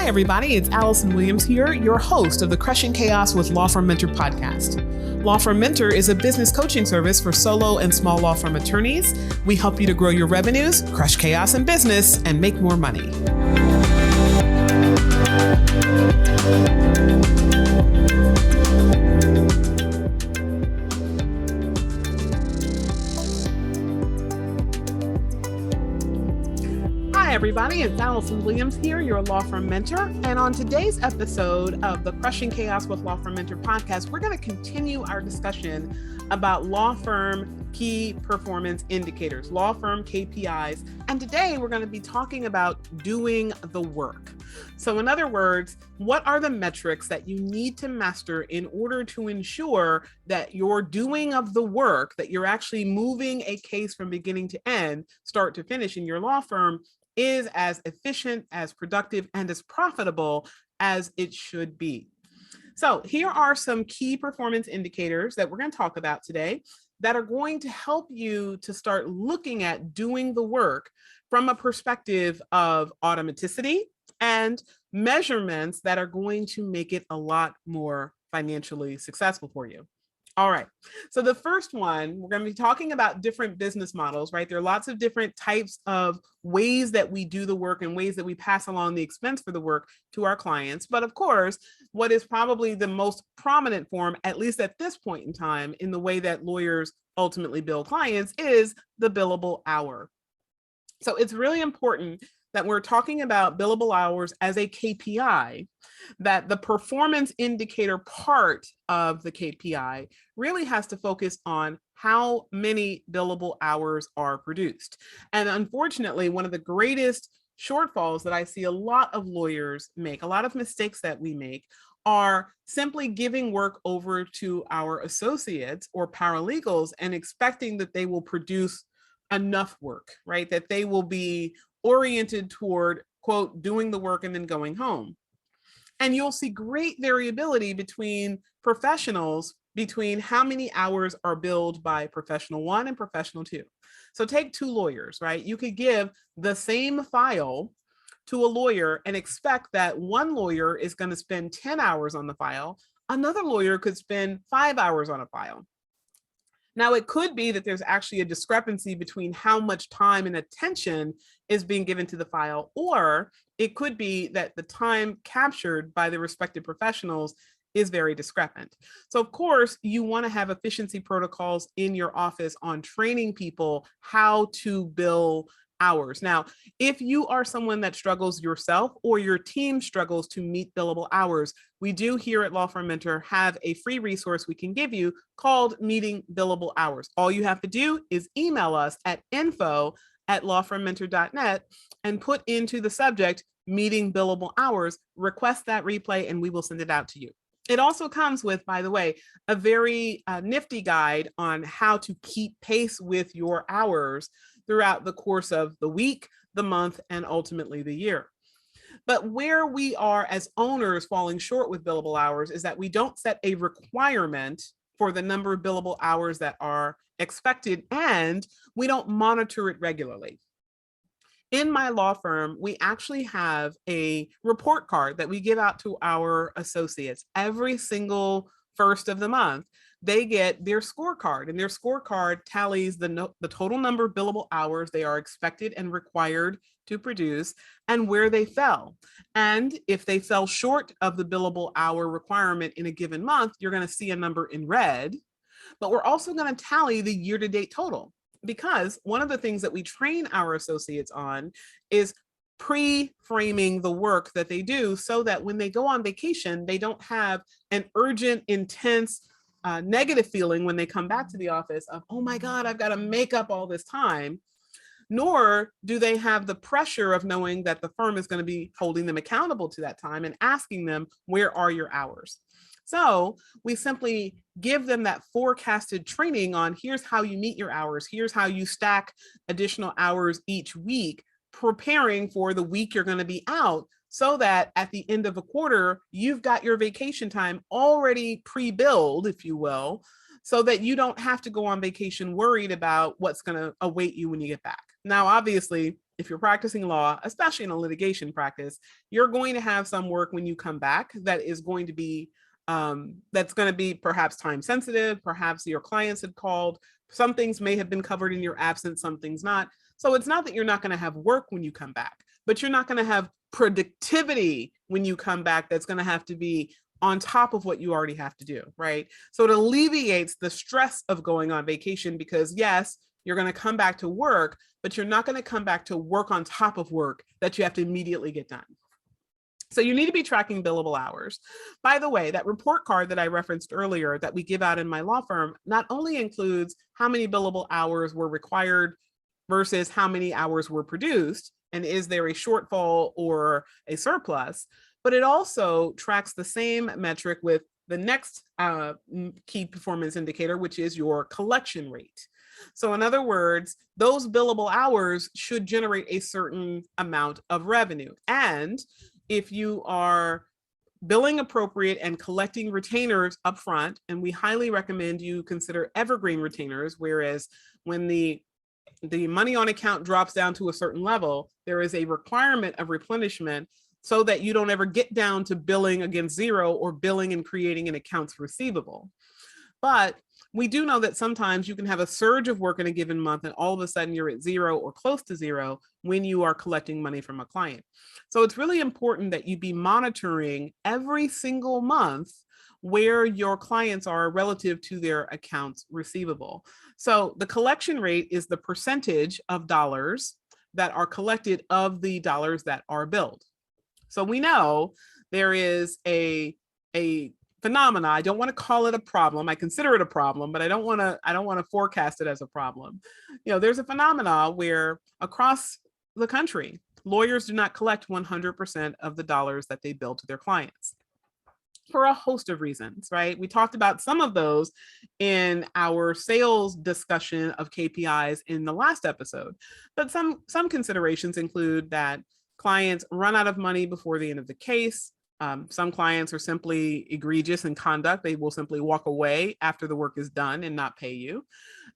everybody, it's Allison Williams here, your host of the Crushing Chaos with Law Firm Mentor podcast. Law Firm Mentor is a business coaching service for solo and small law firm attorneys. We help you to grow your revenues, crush chaos in business, and make more money. Hi, everybody. It's Allison Williams here, your law firm mentor. And on today's episode of the Crushing Chaos with Law Firm Mentor podcast, we're going to continue our discussion about law firm key performance indicators, law firm KPIs. And today we're going to be talking about doing the work. So in other words, what are the metrics that you need to master in order to ensure that your doing of the work, that you're actually moving a case from beginning to end, start to finish in your law firm, is as efficient, as productive, and as profitable as it should be. So here are some key performance indicators that we're going to talk about today that are going to help you to start looking at doing the work from a perspective of automaticity and measurements that are going to make it a lot more financially successful for you. All right. So the first one, we're going to be talking about different business models, right? There are lots of different types of ways that we do the work and ways that we pass along the expense for the work to our clients. But of course, what is probably the most prominent form, at least at this point in time, in the way that lawyers ultimately bill clients is the billable hour. So it's really important that we're talking about billable hours as a KPI, that the performance indicator part of the KPI really has to focus on how many billable hours are produced. And unfortunately, one of the greatest shortfalls that I see a lot of lawyers make, a lot of mistakes that we make, are simply giving work over to our associates or paralegals and expecting that they will produce enough work, right? That they will be oriented toward, quote, doing the work and then going home. And you'll see great variability between professionals, between how many hours are billed by professional one and professional two. So take two lawyers, right? You could give the same file to a lawyer and expect that one lawyer is going to spend 10 hours on the file. Another lawyer could spend 5 hours on a file. Now, it could be that there's actually a discrepancy between how much time and attention is being given to the file, or it could be that the time captured by the respective professionals is very discrepant. So of course, you want to have efficiency protocols in your office on training people how to bill hours. Now, if you are someone that struggles yourself or your team struggles to meet billable hours, we do here at Law Firm Mentor have a free resource we can give you called Meeting Billable Hours. All you have to do is email us at info@lawfirmmentor.net and put into the subject Meeting Billable Hours, request that replay, and we will send it out to you. It also comes with, by the way, a very nifty guide on how to keep pace with your hours throughout the course of the week, the month, and ultimately the year. But where we are as owners falling short with billable hours is that we don't set a requirement for the number of billable hours that are expected, and we don't monitor it regularly. In my law firm, we actually have a report card that we give out to our associates every single first of the month. They get their scorecard, and their scorecard tallies the total number of billable hours they are expected and required to produce and where they fell. And if they fell short of the billable hour requirement in a given month, you're going to see a number in red. But we're also going to tally the year-to-date total, because one of the things that we train our associates on is pre-framing the work that they do so that when they go on vacation, they don't have an urgent, intense, negative feeling when they come back to the office of, oh my God, I've got to make up all this time. Nor do they have the pressure of knowing that the firm is going to be holding them accountable to that time and asking them, where are your hours? So we simply give them that forecasted training on here's how you meet your hours. Here's how you stack additional hours each week, preparing for the week you're going to be out, so that at the end of a quarter, you've got your vacation time already pre-billed, if you will, so that you don't have to go on vacation worried about what's going to await you when you get back. Now, obviously, if you're practicing law, especially in a litigation practice, you're going to have some work when you come back that is going to be perhaps time sensitive. Perhaps your clients had called. Some things may have been covered in your absence, some things not. So it's not that you're not going to have work when you come back, but you're not going to have productivity when you come back that's going to have to be on top of what you already have to do, right? So it alleviates the stress of going on vacation because, yes, you're going to come back to work, but you're not going to come back to work on top of work that you have to immediately get done. So you need to be tracking billable hours. By the way, that report card that I referenced earlier that we give out in my law firm not only includes how many billable hours were required versus how many hours were produced, and is there a shortfall or a surplus, but it also tracks the same metric with the next key performance indicator, which is your collection rate. So in other words, those billable hours should generate a certain amount of revenue. And if you are billing appropriate and collecting retainers upfront, and we highly recommend you consider evergreen retainers, whereas when the money on account drops down to a certain level, there is a requirement of replenishment so that you don't ever get down to billing against zero or billing and creating an accounts receivable. But we do know that sometimes you can have a surge of work in a given month and all of a sudden you're at zero or close to zero when you are collecting money from a client. So it's really important that you be monitoring every single month where your clients are relative to their accounts receivable. So the collection rate is the percentage of dollars that are collected of the dollars that are billed. So we know there is a phenomena. I don't want to call it a problem. I consider it a problem, but I don't want to forecast it as a problem. There's a phenomena where across the country, lawyers do not collect 100% of the dollars that they bill to their clients for a host of reasons, right? We talked about some of those in our sales discussion of KPIs in the last episode, but some considerations include that clients run out of money before the end of the case. Some clients are simply egregious in conduct. They will simply walk away after the work is done and not pay you.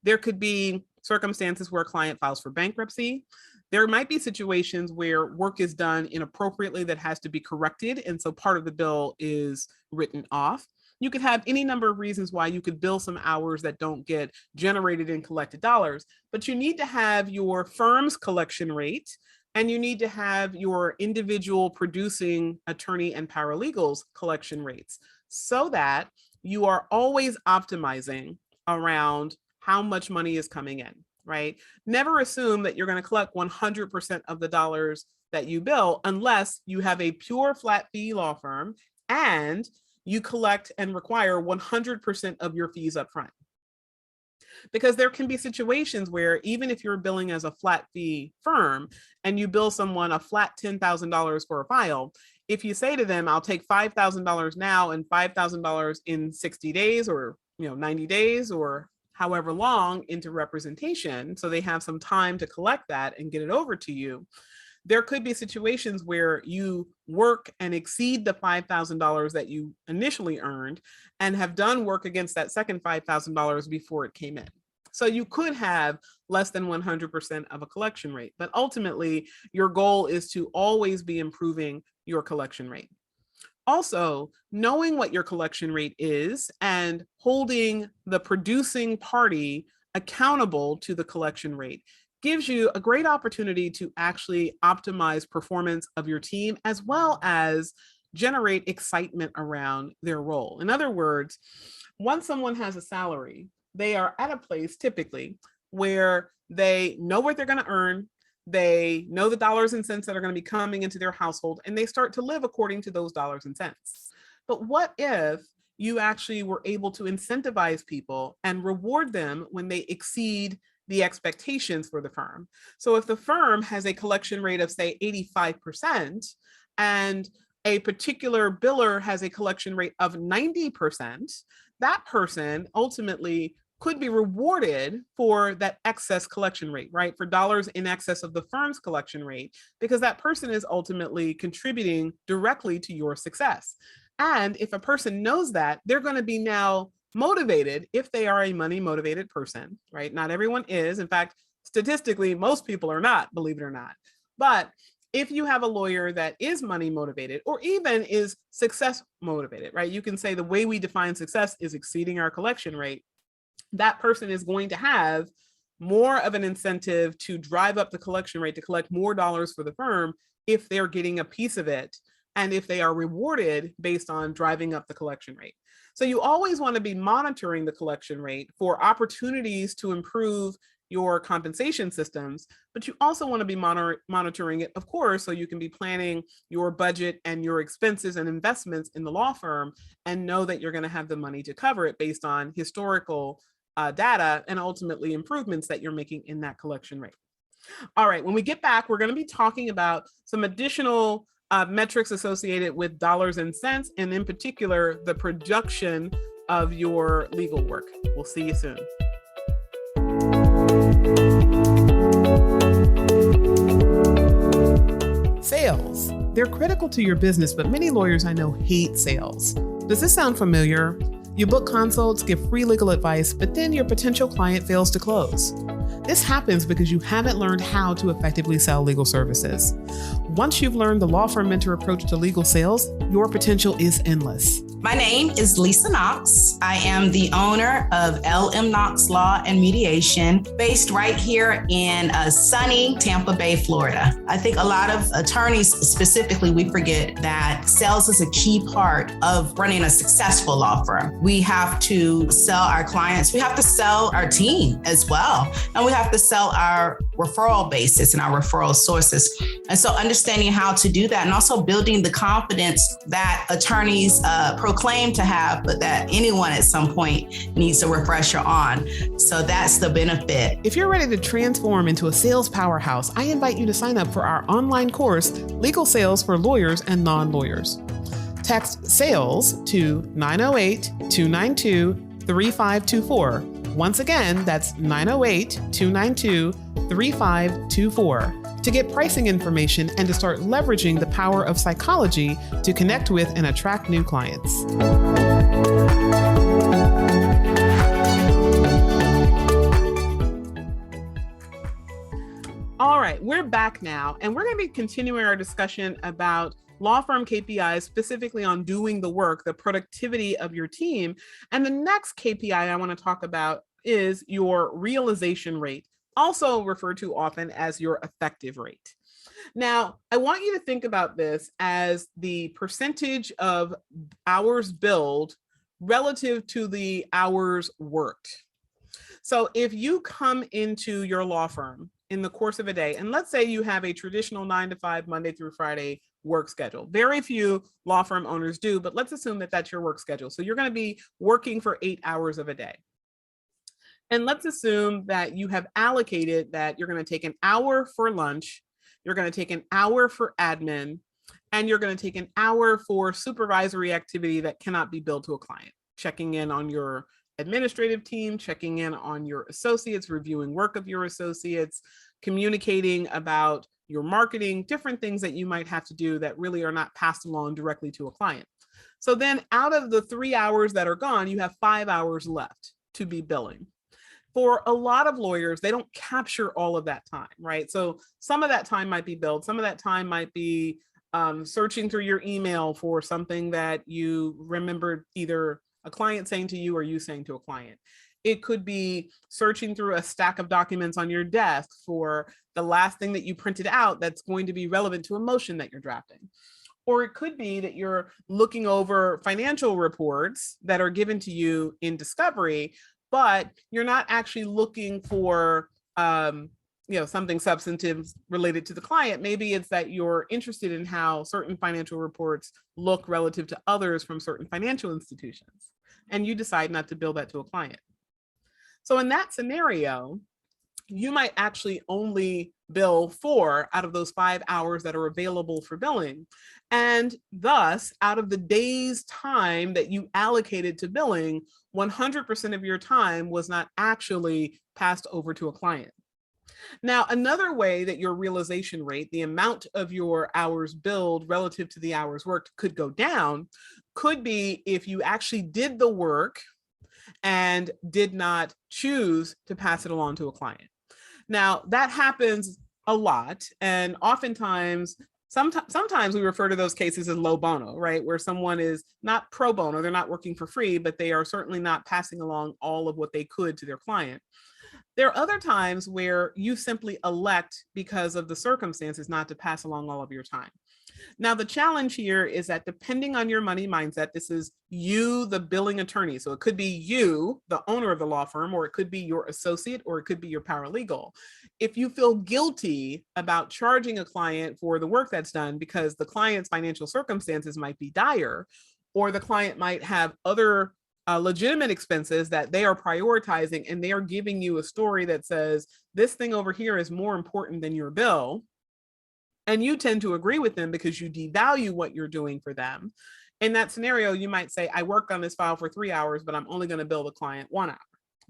There could be circumstances where a client files for bankruptcy. There might be situations where work is done inappropriately that has to be corrected, and so part of the bill is written off. You could have any number of reasons why you could bill some hours that don't get generated in collected dollars, but you need to have your firm's collection rate and you need to have your individual producing attorney and paralegals collection rates so that you are always optimizing around how much money is coming in, right? Never assume that you're going to collect 100% of the dollars that you bill unless you have a pure flat fee law firm and you collect and require 100% of your fees up front. Because there can be situations where even if you're billing as a flat fee firm and you bill someone a flat $10,000 for a file, if you say to them, I'll take $5,000 now and $5,000 in 60 days or 90 days or however long into representation, so they have some time to collect that and get it over to you, there could be situations where you work and exceed the $5,000 that you initially earned and have done work against that second $5,000 before it came in. So you could have less than 100% of a collection rate, but ultimately your goal is to always be improving your collection rate. Also, knowing what your collection rate is and holding the producing party accountable to the collection rate gives you a great opportunity to actually optimize performance of your team as well as generate excitement around their role. In other words, once someone has a salary, they are at a place typically where they know what they're going to earn, they know the dollars and cents that are going to be coming into their household, and they start to live according to those dollars and cents. But what if you actually were able to incentivize people and reward them when they exceed the expectations for the firm? So if the firm has a collection rate of say 85% and a particular biller has a collection rate of 90%, that person ultimately could be rewarded for that excess collection rate, right? For dollars in excess of the firm's collection rate, because that person is ultimately contributing directly to your success. And if a person knows that, they're going to be now motivated if they are a money motivated person, right? Not everyone is. In fact, Statistically, most people are not, believe it or not. But if you have a lawyer that is money motivated or even is success motivated, right? You can say the way we define success is exceeding our collection rate. That person is going to have more of an incentive to drive up the collection rate, to collect more dollars for the firm if they're getting a piece of it and if they are rewarded based on driving up the collection rate. So you always want to be monitoring the collection rate for opportunities to improve your compensation systems, but you also want to be monitoring it, of course, so you can be planning your budget and your expenses and investments in the law firm and know that you're going to have the money to cover it based on historical data and ultimately improvements that you're making in that collection rate. All right, when we get back, we're going to be talking about some additional metrics associated with dollars and cents, and in particular, the production of your legal work. We'll see you soon. Sales. They're critical to your business, but many lawyers I know hate sales. Does this sound familiar? You book consults, give free legal advice, but then your potential client fails to close. This happens because you haven't learned how to effectively sell legal services. Once you've learned the Law Firm Mentor approach to legal sales, your potential is endless. My name is Lisa Knox. I am the owner of LM Knox Law and Mediation, based right here in sunny Tampa Bay, Florida. I think a lot of attorneys specifically, we forget that sales is a key part of running a successful law firm. We have to sell our clients. We have to sell our team as well. And we have to sell our referral basis and our referral sources. And so understanding how to do that and also building the confidence that attorneys proclaim to have, but that anyone at some point needs a refresher on. So that's the benefit. If you're ready to transform into a sales powerhouse, I invite you to sign up for our online course, Legal Sales for Lawyers and Non-Lawyers. Text SALES to 908-292-3524. Once again, that's 908-292-3524 to get pricing information and to start leveraging the power of psychology to connect with and attract new clients. All right, we're back now, and we're going to be continuing our discussion about law firm KPIs, specifically on doing the work, the productivity of your team. And the next KPI I want to talk about is your realization rate, also referred to often as your effective rate. Now, I want you to think about this as the percentage of hours billed relative to the hours worked. So if you come into your law firm in the course of a day, and let's say you have a traditional 9 to 5, Monday through Friday work schedule. Very few law firm owners do, but let's assume that that's your work schedule. So you're going to be working for 8 hours of a day. And let's assume that you have allocated that you're going to take an hour for lunch, you're going to take an hour for admin, and you're going to take an hour for supervisory activity that cannot be billed to a client, checking in on your administrative team, checking in on your associates, reviewing work of your associates, communicating about your marketing, different things that you might have to do that really are not passed along directly to a client. So then out of the 3 hours that are gone, you have 5 hours left to be billing. For a lot of lawyers, they don't capture all of that time, right? So some of that time might be billed, some of that time might be searching through your email for something that you remembered either a client saying to you or you saying to a client. It could be searching through a stack of documents on your desk for the last thing that you printed out that's going to be relevant to a motion that you're drafting. Or it could be that you're looking over financial reports that are given to you in discovery, but you're not actually looking for something substantive related to the client. Maybe it's that you're interested in how certain financial reports look relative to others from certain financial institutions, and you decide not to bill that to a client. So in that scenario, you might actually only bill 4 out of those 5 hours that are available for billing. And thus, out of the day's time that you allocated to billing, 100% of your time was not actually passed over to a client. Now, another way that your realization rate, the amount of your hours billed relative to the hours worked, could go down, could be if you actually did the work and did not choose to pass it along to a client. Now, that happens a lot, and oftentimes, sometimes we refer to those cases as low bono, right? Where someone is not pro bono, they're not working for free, but they are certainly not passing along all of what they could to their client. There are other times where you simply elect, because of the circumstances, not to pass along all of your time. Now, the challenge here is that depending on your money mindset, this is you, the billing attorney. So it could be you, the owner of the law firm, or it could be your associate, or it could be your paralegal. If you feel guilty about charging a client for the work that's done because the client's financial circumstances might be dire, or the client might have other legitimate expenses that they are prioritizing, and they are giving you a story that says, this thing over here is more important than your bill, and you tend to agree with them because you devalue what you're doing for them. In that scenario, you might say, I worked on this file for 3 hours, but I'm only going to bill the client 1 hour.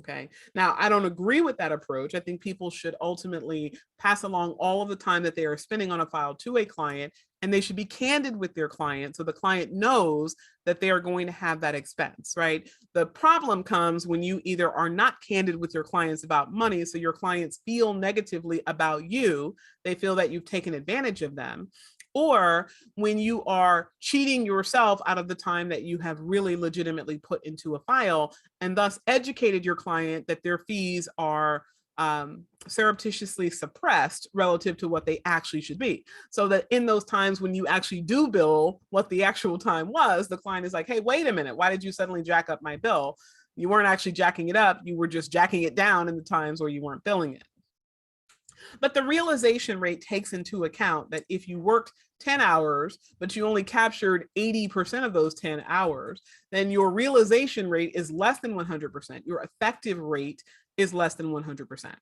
Okay. Now, I don't agree with that approach. I think people should ultimately pass along all of the time that they are spending on a file to a client, and they should be candid with their client so the client knows that they are going to have that expense, right? The problem comes when you either are not candid with your clients about money, so your clients feel negatively about you, they feel that you've taken advantage of them, or when you are cheating yourself out of the time that you have really legitimately put into a file, and thus educated your client that their fees are surreptitiously suppressed relative to what they actually should be. So that in those times when you actually do bill what the actual time was, the client is like, hey, wait a minute, why did you suddenly jack up my bill? You weren't actually jacking it up, you were just jacking it down in the times where you weren't billing it. But the realization rate takes into account that if you worked 10 hours, but you only captured 80% of those 10 hours, then your realization rate is less than 100%. Your effective rate is less than 100%.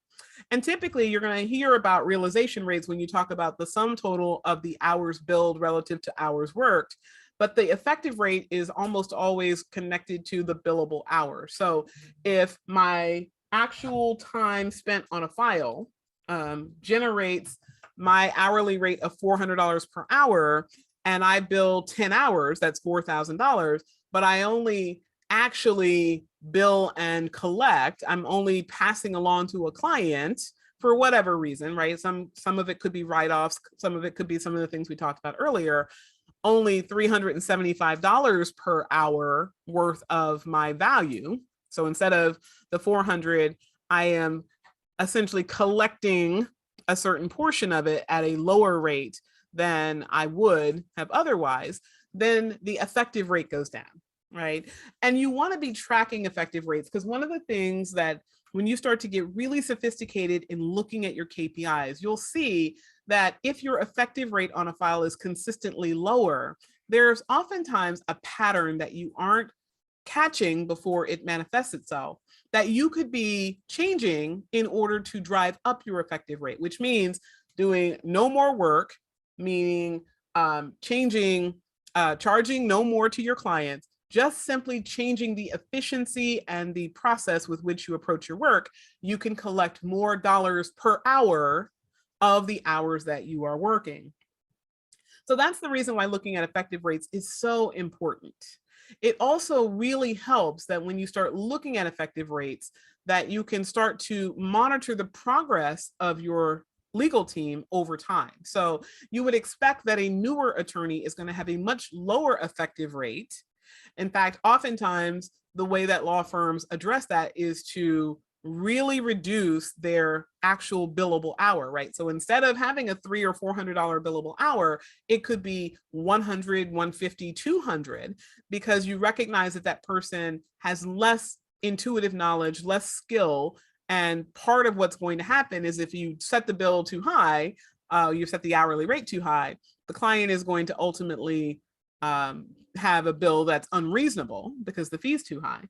And typically you're going to hear about realization rates when you talk about the sum total of the hours billed relative to hours worked, but the effective rate is almost always connected to the billable hours. So if my actual time spent on a file generates my hourly rate of $400 per hour, and I bill 10 hours, that's $4,000, but I only actually bill and collect, I'm only passing along to a client for whatever reason, right? Some of it could be write-offs, some of it could be some of the things we talked about earlier, only $375 per hour worth of my value. So instead of the 400, I am essentially collecting a certain portion of it at a lower rate than I would have otherwise, then the effective rate goes down, right? And you want to be tracking effective rates, because one of the things that when you start to get really sophisticated in looking at your KPIs, you'll see that if your effective rate on a file is consistently lower, there's oftentimes a pattern that you aren't catching before it manifests itself, that you could be changing in order to drive up your effective rate, which means doing no more work, meaning charging no more to your clients, just simply changing the efficiency and the process with which you approach your work. You can collect more dollars per hour of the hours that you are working. So that's the reason why looking at effective rates is so important. It also really helps that when you start looking at effective rates, that you can start to monitor the progress of your legal team over time. So you would expect that a newer attorney is going to have a much lower effective rate. In fact, oftentimes the way that law firms address that is to really reduce their actual billable hour, right? So instead of having a $300 or $400 billable hour, it could be 100, 150, 200, because you recognize that that person has less intuitive knowledge, less skill. And part of what's going to happen is if you set the bill too high, you set the hourly rate too high, the client is going to ultimately have a bill that's unreasonable because the fee's too high.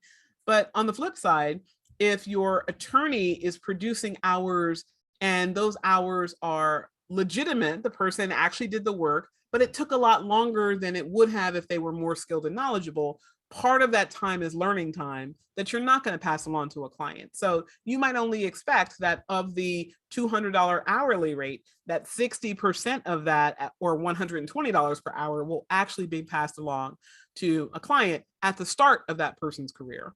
But on the flip side, if your attorney is producing hours and those hours are legitimate, the person actually did the work, but it took a lot longer than it would have if they were more skilled and knowledgeable, part of that time is learning time that you're not going to pass along to a client. So you might only expect that of the $200 hourly rate, that 60% of that, or $120 per hour, will actually be passed along to a client at the start of that person's career.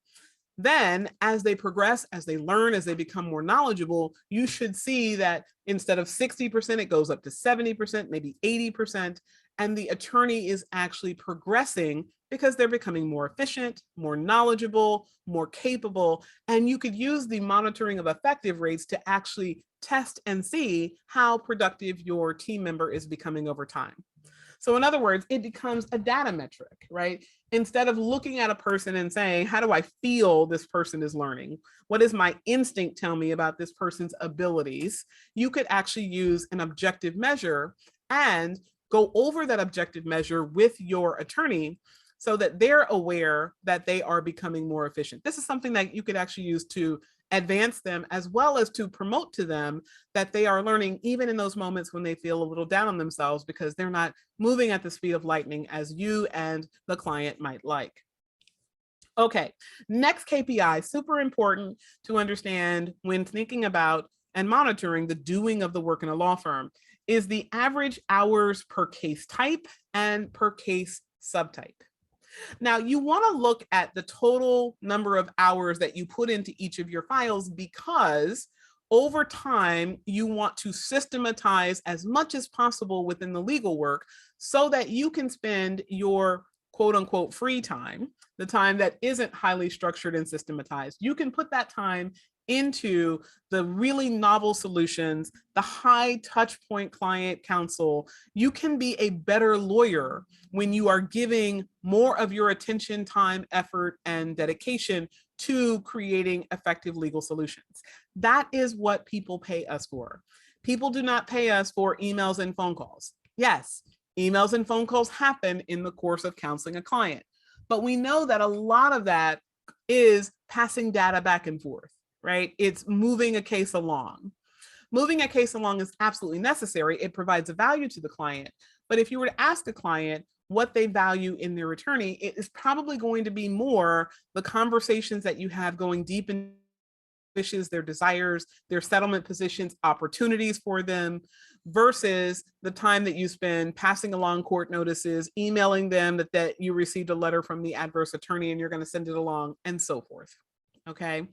Then as they progress, as they learn, as they become more knowledgeable, you should see that instead of 60%, it goes up to 70%, maybe 80%. And the attorney is actually progressing because they're becoming more efficient, more knowledgeable, more capable. And you could use the monitoring of effective rates to actually test and see how productive your team member is becoming over time. So in other words, it becomes a data metric, right? Instead of looking at a person and saying, how do I feel this person is learning? What does my instinct tell me about this person's abilities? You could actually use an objective measure and go over that objective measure with your attorney so that they're aware that they are becoming more efficient. This is something that you could actually use to advance them as well as to promote to them that they are learning even in those moments when they feel a little down on themselves because they're not moving at the speed of lightning as you and the client might like. Okay, next KPI, super important to understand when thinking about and monitoring the doing of the work in a law firm, is the average hours per case type and per case subtype. Now, you want to look at the total number of hours that you put into each of your files because over time, you want to systematize as much as possible within the legal work so that you can spend your quote unquote free time, the time that isn't highly structured and systematized. You can put that time into the really novel solutions, the high touch point client counsel. You can be a better lawyer when you are giving more of your attention, time, effort, and dedication to creating effective legal solutions. That is what people pay us for. People do not pay us for emails and phone calls. Yes, emails and phone calls happen in the course of counseling a client, but we know that a lot of that is passing data back and forth, right? It's moving a case along. Moving a case along is absolutely necessary. It provides a value to the client. But if you were to ask a client what they value in their attorney, it is probably going to be more the conversations that you have going deep into wishes, their desires, their settlement positions, opportunities for them, versus the time that you spend passing along court notices, emailing them that you received a letter from the adverse attorney and you're going to send it along, and so forth. Okay.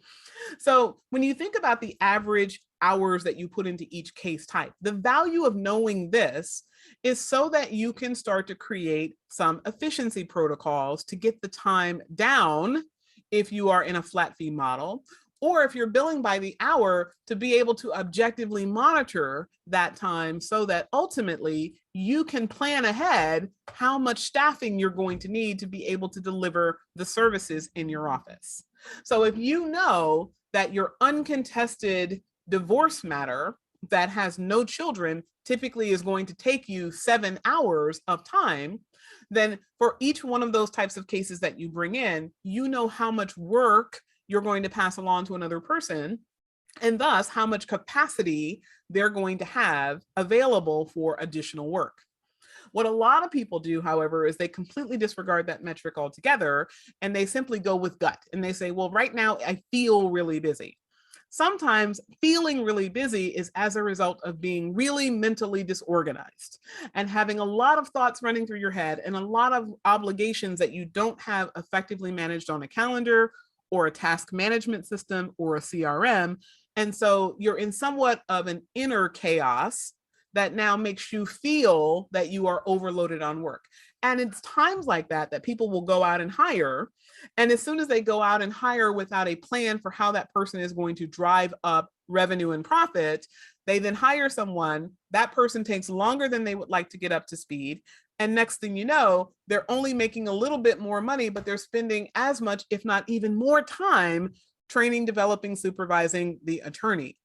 So when you think about the average hours that you put into each case type, the value of knowing this is so that you can start to create some efficiency protocols to get the time down if you are in a flat fee model, or if you're billing by the hour, to be able to objectively monitor that time so that ultimately you can plan ahead how much staffing you're going to need to be able to deliver the services in your office. So if you know that your uncontested divorce matter that has no children typically is going to take you 7 hours of time, then for each one of those types of cases that you bring in, you know how much work you're going to pass along to another person, and thus how much capacity they're going to have available for additional work. What a lot of people do, however, is they completely disregard that metric altogether, and they simply go with gut. And they say, well, right now I feel really busy. Sometimes feeling really busy is as a result of being really mentally disorganized and having a lot of thoughts running through your head and a lot of obligations that you don't have effectively managed on a calendar or a task management system or a CRM. And so you're in somewhat of an inner chaos that now makes you feel that you are overloaded on work. And it's times like that that people will go out and hire. And as soon as they go out and hire without a plan for how that person is going to drive up revenue and profit, they then hire someone. That person takes longer than they would like to get up to speed. And next thing you know, they're only making a little bit more money, but they're spending as much, if not even more time training, developing, supervising the attorney.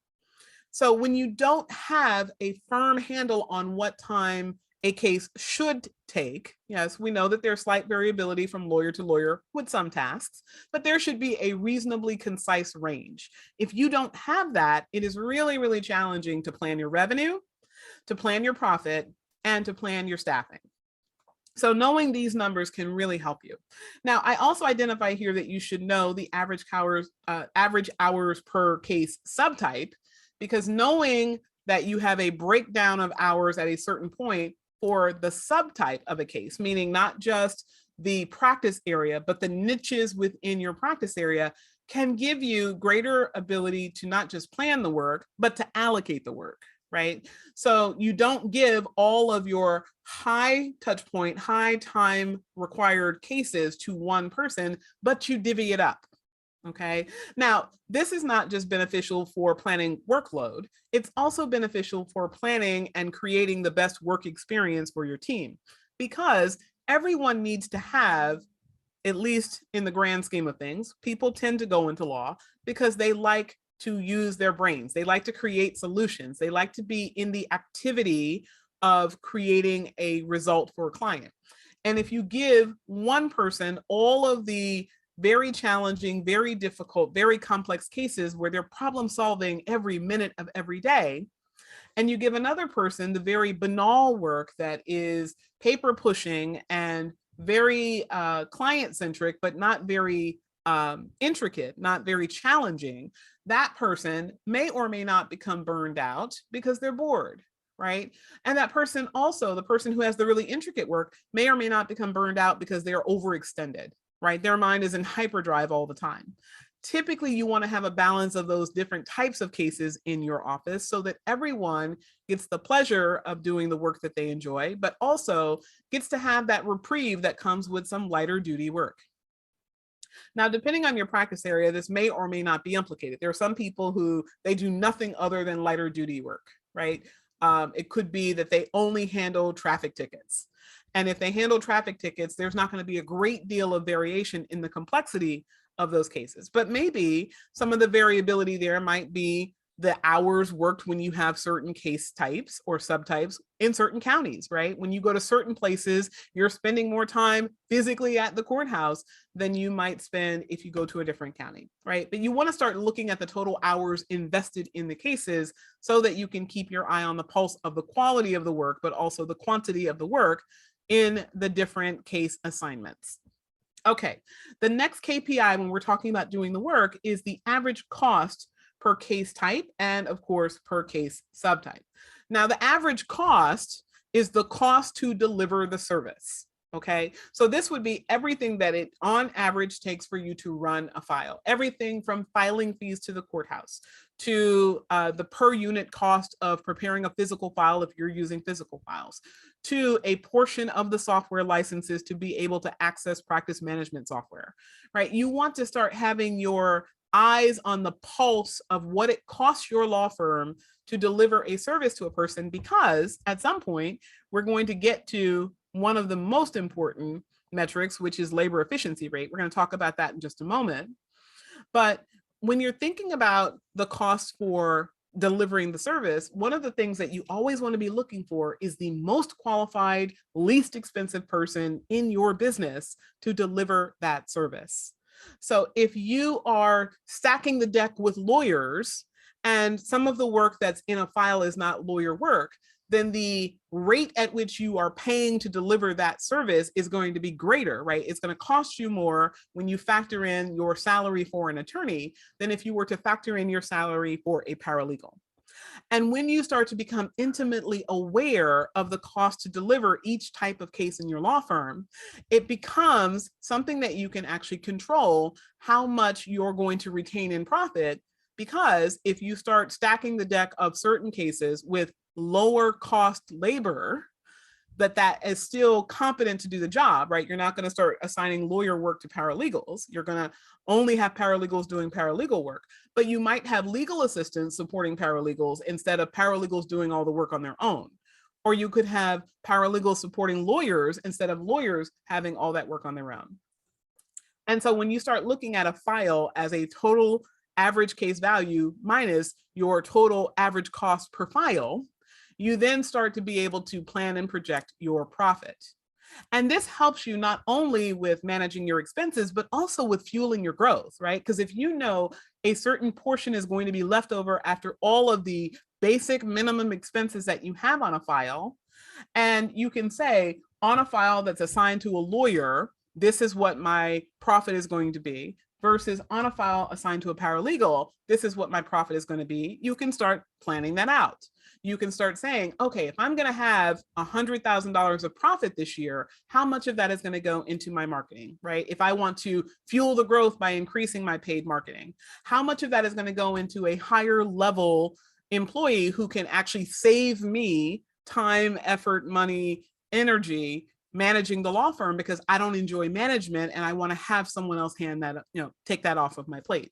So when you don't have a firm handle on what time a case should take, yes, we know that there's slight variability from lawyer to lawyer with some tasks, but there should be a reasonably concise range. If you don't have that, it is really, really challenging to plan your revenue, to plan your profit, and to plan your staffing. So knowing these numbers can really help you. Now, I also identify here that you should know the average hours per case subtype, because knowing that you have a breakdown of hours at a certain point for the subtype of a case, meaning not just the practice area, but the niches within your practice area, can give you greater ability to not just plan the work, but to allocate the work, right? So you don't give all of your high touch point, high time required cases to one person, but you divvy it up. Okay. Now, this is not just beneficial for planning workload, it's also beneficial for planning and creating the best work experience for your team, because everyone needs to have, at least in the grand scheme of things, people tend to go into law because they like to use their brains. They like to create solutions. They like to be in the activity of creating a result for a client. And if you give one person all of the very challenging, very difficult, very complex cases where they're problem solving every minute of every day, and you give another person the very banal work that is paper pushing and very client centric, but not very intricate, not very challenging, that person may or may not become burned out because they're bored, right? And that person also, the person who has the really intricate work, may or may not become burned out because they're overextended, right? Their mind is in hyperdrive all the time. Typically, you want to have a balance of those different types of cases in your office so that everyone gets the pleasure of doing the work that they enjoy, but also gets to have that reprieve that comes with some lighter duty work. Now, depending on your practice area, this may or may not be implicated. There are some people who they do nothing other than lighter duty work, right? It could be that they only handle traffic tickets. And if they handle traffic tickets, there's not going to be a great deal of variation in the complexity of those cases. But maybe some of the variability there might be the hours worked when you have certain case types or subtypes in certain counties, right? When you go to certain places, you're spending more time physically at the courthouse than you might spend if you go to a different county, right? But you want to start looking at the total hours invested in the cases so that you can keep your eye on the pulse of the quality of the work, but also the quantity of the work in the different case assignments. Okay, the next KPI when we're talking about doing the work is the average cost per case type and of course per case subtype. Now the average cost is the cost to deliver the service. Okay, so this would be everything that it on average takes for you to run a file, everything from filing fees to the courthouse to the per unit cost of preparing a physical file if you're using physical files, to a portion of the software licenses to be able to access practice management software, right? You want to start having your eyes on the pulse of what it costs your law firm to deliver a service to a person, because at some point we're going to get to one of the most important metrics, which is labor efficiency rate. We're going to talk about that in just a moment. But when you're thinking about the cost for delivering the service, one of the things that you always want to be looking for is the most qualified, least expensive person in your business to deliver that service. So if you are stacking the deck with lawyers and some of the work that's in a file is not lawyer work, then the rate at which you are paying to deliver that service is going to be greater, right? It's going to cost you more when you factor in your salary for an attorney than if you were to factor in your salary for a paralegal. And when you start to become intimately aware of the cost to deliver each type of case in your law firm, it becomes something that you can actually control how much you're going to retain in profit. Because if you start stacking the deck of certain cases with lower cost labor, that is still competent to do the job, right? You're not going to start assigning lawyer work to paralegals. You're going to only have paralegals doing paralegal work, but you might have legal assistants supporting paralegals instead of paralegals doing all the work on their own. Or you could have paralegals supporting lawyers instead of lawyers having all that work on their own. And so when you start looking at a file as a total average case value minus your total average cost per file, you then start to be able to plan and project your profit. And this helps you not only with managing your expenses, but also with fueling your growth, right? Because if you know a certain portion is going to be left over after all of the basic minimum expenses that you have on a file, and you can say on a file that's assigned to a lawyer, this is what my profit is going to be, versus on a file assigned to a paralegal, this is what my profit is going to be, you can start planning that out. you can start saying, okay, if I'm going to have $100,000 of profit this year, how much of that is going to go into my marketing, right? If I want to fuel the growth by increasing my paid marketing, how much of that is going to go into a higher level employee who can actually save me time, effort, money, energy managing the law firm because I don't enjoy management and I want to have someone else take that off of my plate.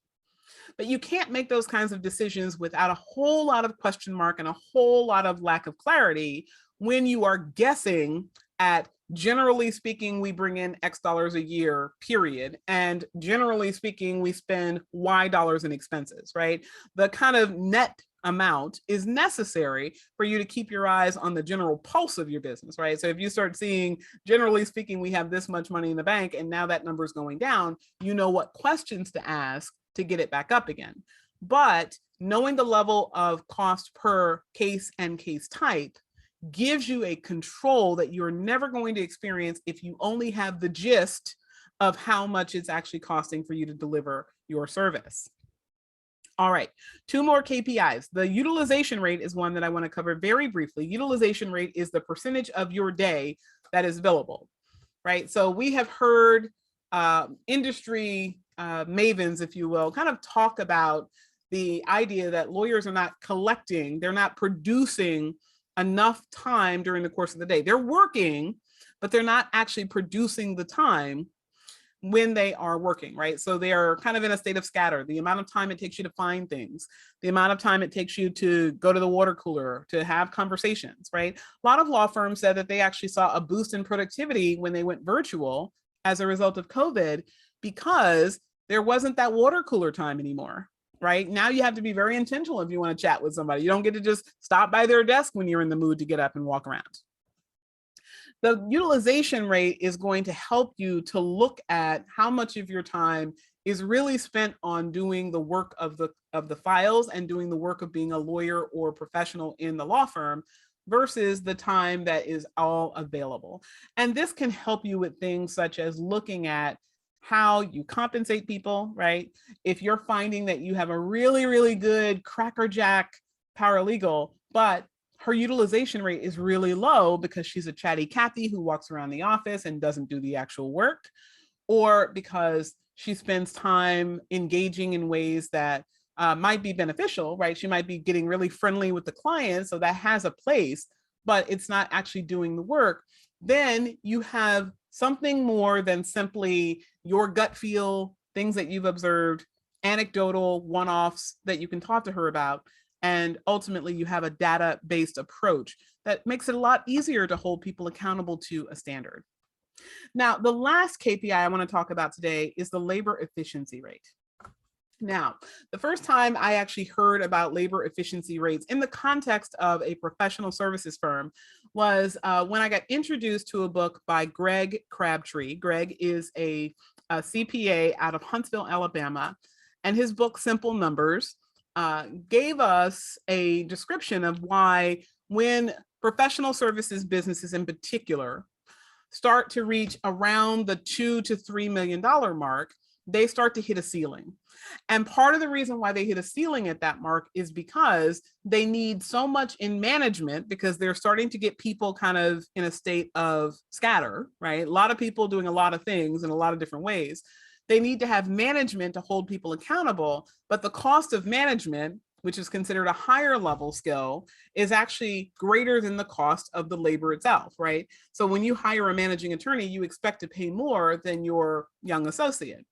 But you can't make those kinds of decisions without a whole lot of question mark and a whole lot of lack of clarity when you are guessing at, generally speaking, we bring in X dollars a year, period. And generally speaking, we spend Y dollars in expenses, right? The kind of net amount is necessary for you to keep your eyes on the general pulse of your business, right? So if you start seeing, generally speaking, we have this much money in the bank and now that number is going down, you know what questions to ask to get it back up again. But knowing the level of cost per case and case type gives you a control that you're never going to experience if you only have the gist of how much it's actually costing for you to deliver your service. All right, 2 more KPIs. The utilization rate is one that I want to cover very briefly. Utilization rate is the percentage of your day that is billable, right? So we have heard industry mavens, if you will, kind of talk about the idea that lawyers are not collecting, they're not producing enough time during the course of the day. They're working, but they're not actually producing the time when they are working, right? So they are kind of in a state of scatter. The amount of time it takes you to find things, the amount of time it takes you to go to the water cooler, to have conversations, right? A lot of law firms said that they actually saw a boost in productivity when they went virtual as a result of COVID, because there wasn't that water cooler time anymore, right? Now you have to be very intentional if you want to chat with somebody. You don't get to just stop by their desk when you're in the mood to get up and walk around. The utilization rate is going to help you to look at how much of your time is really spent on doing the work of the files and doing the work of being a lawyer or professional in the law firm versus the time that is all available. And this can help you with things such as looking at how you compensate people, right? If you're finding that you have a really, really good crackerjack paralegal, but her utilization rate is really low because she's a chatty Cathy who walks around the office and doesn't do the actual work, or because she spends time engaging in ways that might be beneficial, right? She might be getting really friendly with the client, so that has a place, but it's not actually doing the work. Then you have something more than simply your gut feel, things that you've observed, anecdotal one-offs that you can talk to her about. And ultimately, you have a data-based approach that makes it a lot easier to hold people accountable to a standard. Now, the last KPI I want to talk about today is the labor efficiency rate. Now, the first time I actually heard about labor efficiency rates in the context of a professional services firm was when I got introduced to a book by Greg Crabtree. Greg is a CPA out of Huntsville, Alabama, and his book, Simple Numbers, gave us a description of why when professional services businesses in particular start to reach around the $2 to $3 million mark, they start to hit a ceiling. And part of the reason why they hit a ceiling at that mark is because they need so much in management, because they're starting to get people kind of in a state of scatter, right? A lot of people doing a lot of things in a lot of different ways. They need to have management to hold people accountable, but the cost of management, which is considered a higher level skill, is actually greater than the cost of the labor itself, right? So when you hire a managing attorney, you expect to pay more than your young associate.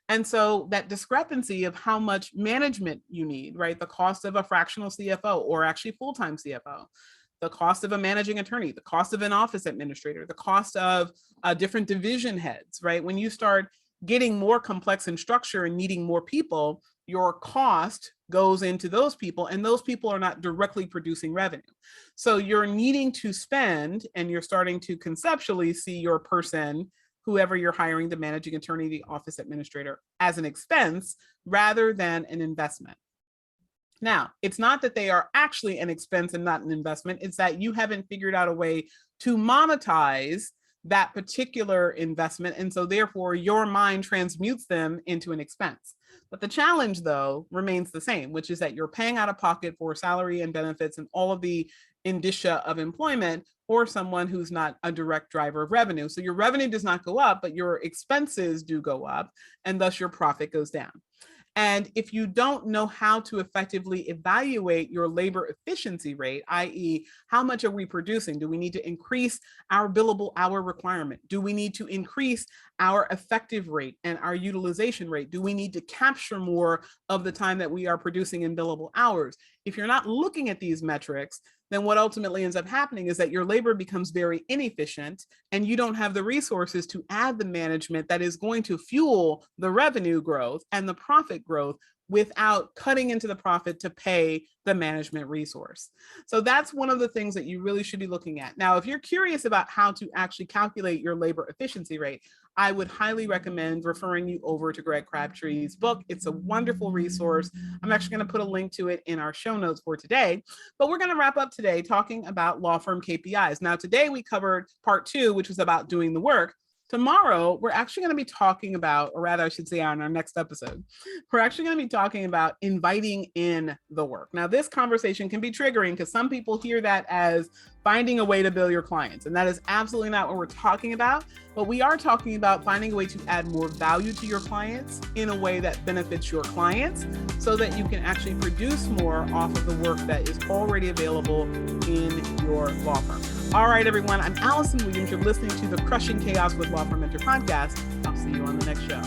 And so that discrepancy of how much management you need, right? The cost of a fractional CFO or actually full-time CFO, the cost of a managing attorney, the cost of an office administrator, the cost of different division heads, right? When you start getting more complex in structure and needing more people, your cost goes into those people, and those people are not directly producing revenue. So you're needing to spend, and you're starting to conceptually see your person, whoever you're hiring, the managing attorney, the office administrator, as an expense rather than an investment. Now, it's not that they are actually an expense and not an investment. It's that you haven't figured out a way to monetize that particular investment. And so therefore your mind transmutes them into an expense. But the challenge, though, remains the same, which is that you're paying out of pocket for salary and benefits and all of the indicia of employment for someone who's not a direct driver of revenue. So your revenue does not go up, but your expenses do go up, and thus your profit goes down. And if you don't know how to effectively evaluate your labor efficiency rate, i.e., how much are we producing? Do we need to increase our billable hour requirement? Do we need to increase our effective rate and our utilization rate? Do we need to capture more of the time that we are producing in billable hours? If you're not looking at these metrics, then what ultimately ends up happening is that your labor becomes very inefficient and you don't have the resources to add the management that is going to fuel the revenue growth and the profit growth without cutting into the profit to pay the management resource. So that's one of the things that you really should be looking at. Now, if you're curious about how to actually calculate your labor efficiency rate, I would highly recommend referring you over to Greg Crabtree's book. It's a wonderful resource. I'm actually going to put a link to it in our show notes for today, but we're going to wrap up today talking about law firm KPIs. Now, today we covered part 2, which was about doing the work. Tomorrow, we're actually going to be talking about, or rather I should say on our next episode, we're actually going to be talking about inviting in the work. Now, this conversation can be triggering because some people hear that as finding a way to bill your clients. And that is absolutely not what we're talking about. But we are talking about finding a way to add more value to your clients in a way that benefits your clients so that you can actually produce more off of the work that is already available in your law firm. All right, everyone. I'm Allison Williams. You're listening to the Crushing Chaos with Law Firm Mentor podcast. I'll see you on the next show.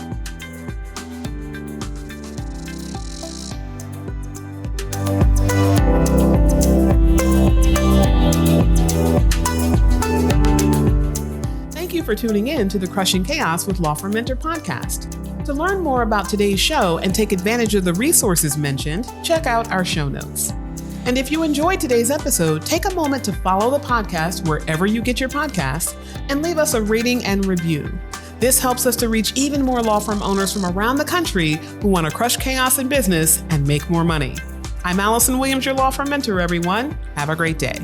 Thank you for tuning in to the Crushing Chaos with Law Firm Mentor podcast. To learn more about today's show and take advantage of the resources mentioned, check out our show notes. And if you enjoyed today's episode, take a moment to follow the podcast wherever you get your podcasts and leave us a rating and review. This helps us to reach even more law firm owners from around the country who want to crush chaos in business and make more money. I'm Allison Williams, your law firm mentor, everyone. Have a great day.